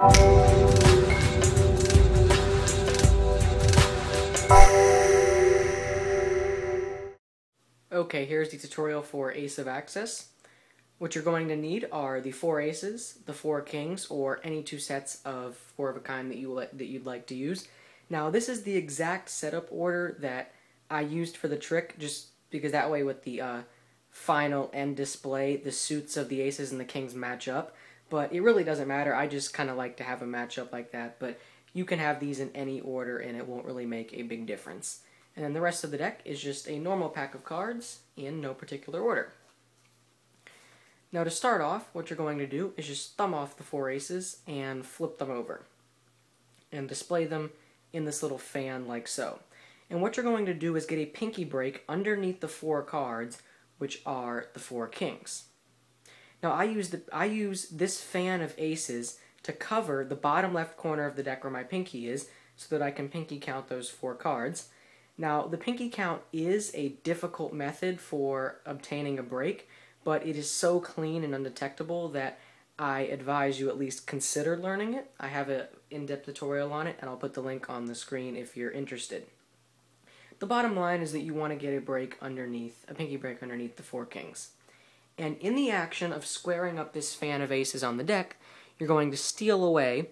Okay, here's the tutorial for Ace of Access. What you're going to need are the 4 aces, the 4 kings, or any 2 sets of 4 of a kind that you'd like to use. Now, this is the exact setup order that I used for the trick, just because that way with the final end display, the suits of the aces and the kings match up. But it really doesn't matter. I just kind of like to have a matchup like that. But you can have these in any order, and it won't really make a big difference. And then the rest of the deck is just a normal pack of cards in no particular order. Now to start off, what you're going to do is just thumb off the 4 aces and flip them over. And display them in this little fan like so. And what you're going to do is get a pinky break underneath the 4 cards, which are the 4 kings. Now I use this fan of aces to cover the bottom left corner of the deck where my pinky is, so that I can pinky count those 4 cards. Now the pinky count is a difficult method for obtaining a break, but it is so clean and undetectable that I advise you at least consider learning it. I have an in-depth tutorial on it, and I'll put the link on the screen if you're interested. The bottom line is that you want to get a pinky break underneath the 4 kings. And in the action of squaring up this fan of aces on the deck, you're going to steal away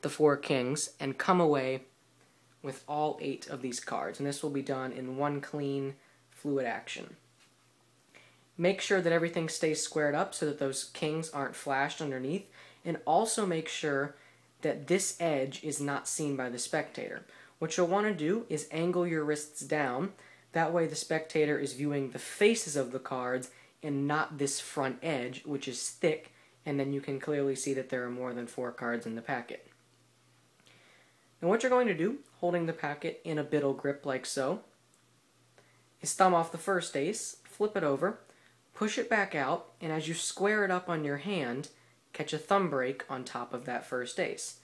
the 4 kings and come away with all 8 of these cards. And this will be done in one clean, fluid action. Make sure that everything stays squared up so that those kings aren't flashed underneath, and also make sure that this edge is not seen by the spectator. What you'll want to do is angle your wrists down. That way the spectator is viewing the faces of the cards and not this front edge, which is thick, and then you can clearly see that there are more than 4 cards in the packet. And what you're going to do, holding the packet in a biddle grip like so, is thumb off the first ace, flip it over, push it back out, and as you square it up on your hand, catch a thumb break on top of that first ace.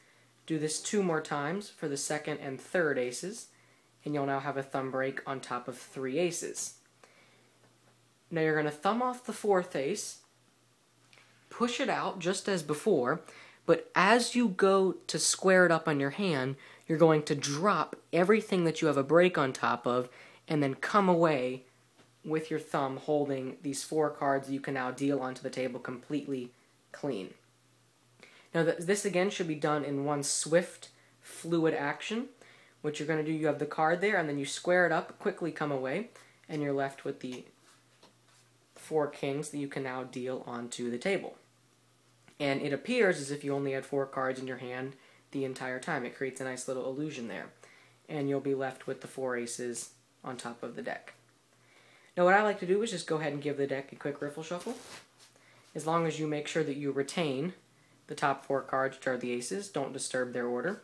Do this 2 more times for the second and third aces, and you'll now have a thumb break on top of 3 aces. Now you're going to thumb off the 4th ace, push it out just as before, but as you go to square it up on your hand, you're going to drop everything that you have a break on top of, and then come away with your thumb holding these 4 cards that you can now deal onto the table completely clean. Now this again should be done in one swift, fluid action. What you're going to do, you have the card there, and then you square it up, quickly come away, and you're left with the 4 kings that you can now deal onto the table. And it appears as if you only had 4 cards in your hand the entire time. It creates a nice little illusion there. And you'll be left with the 4 aces on top of the deck. Now what I like to do is just go ahead and give the deck a quick riffle shuffle. As long as you make sure that you retain the top 4 cards, which are the aces, don't disturb their order.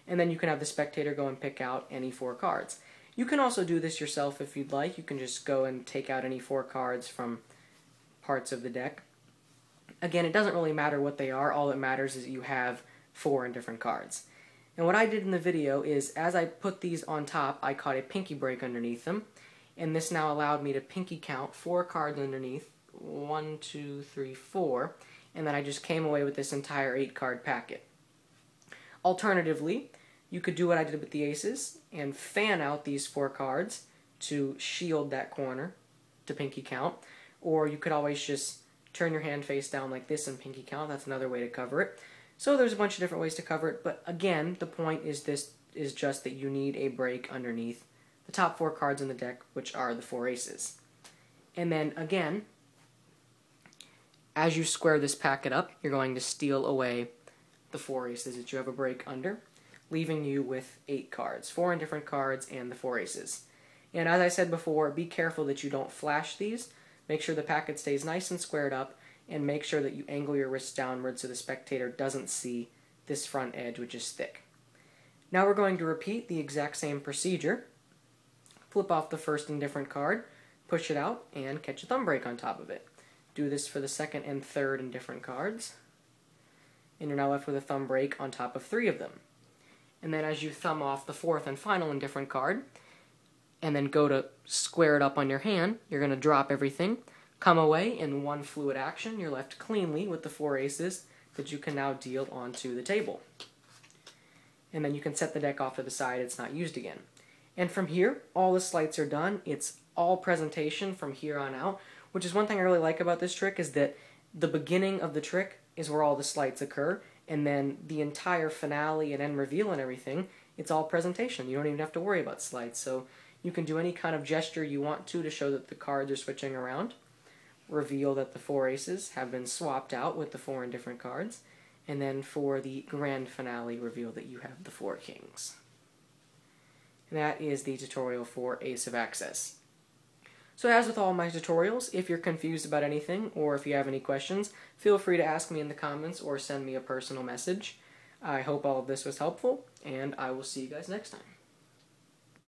And then you can have the spectator go and pick out any 4 cards. You can also do this yourself if you'd like. You can just go and take out any 4 cards from parts of the deck. Again, it doesn't really matter what they are. All that matters is that you have 4 in different cards. And what I did in the video is, as I put these on top, I caught a pinky break underneath them. And this now allowed me to pinky count 4 cards underneath, 1, 2, 3, 4, and then I just came away with this entire 8-card packet. Alternatively, you could do what I did with the aces and fan out these 4 cards to shield that corner to pinky count, or you could always just turn your hand face down like this and pinky count. That's another way to cover it. So there's a bunch of different ways to cover it, but again, the point is just that you need a break underneath the top 4 cards in the deck, which are the 4 aces. And then again, as you square this packet up, you're going to steal away the 4 aces that you have a break under, leaving you with 8 cards, 4 indifferent cards and the 4 aces. And as I said before, be careful that you don't flash these. Make sure the packet stays nice and squared up, and make sure that you angle your wrists downward so the spectator doesn't see this front edge, which is thick. Now we're going to repeat the exact same procedure. Flip off the first indifferent card, push it out, and catch a thumb break on top of it. Do this for the second and third indifferent cards, and you're now left with a thumb break on top of 3 of them. And then as you thumb off the 4th and final indifferent card, and then go to square it up on your hand, you're going to drop everything, come away in one fluid action, you're left cleanly with the 4 aces that you can now deal onto the table. And then you can set the deck off to the side, it's not used again. And from here, all the sleights are done. It's all presentation from here on out, which is one thing I really like about this trick, is that the beginning of the trick is where all the sleights occur, and then the entire finale and end reveal and everything, it's all presentation. You don't even have to worry about sleights. So you can do any kind of gesture you want to show that the cards are switching around. Reveal that the 4 aces have been swapped out with the 4 indifferent cards. And then for the grand finale, reveal that you have the 4 kings. And that is the tutorial for Ace of Access. So as with all my tutorials, if you're confused about anything or if you have any questions, feel free to ask me in the comments or send me a personal message. I hope all of this was helpful, and I will see you guys next time.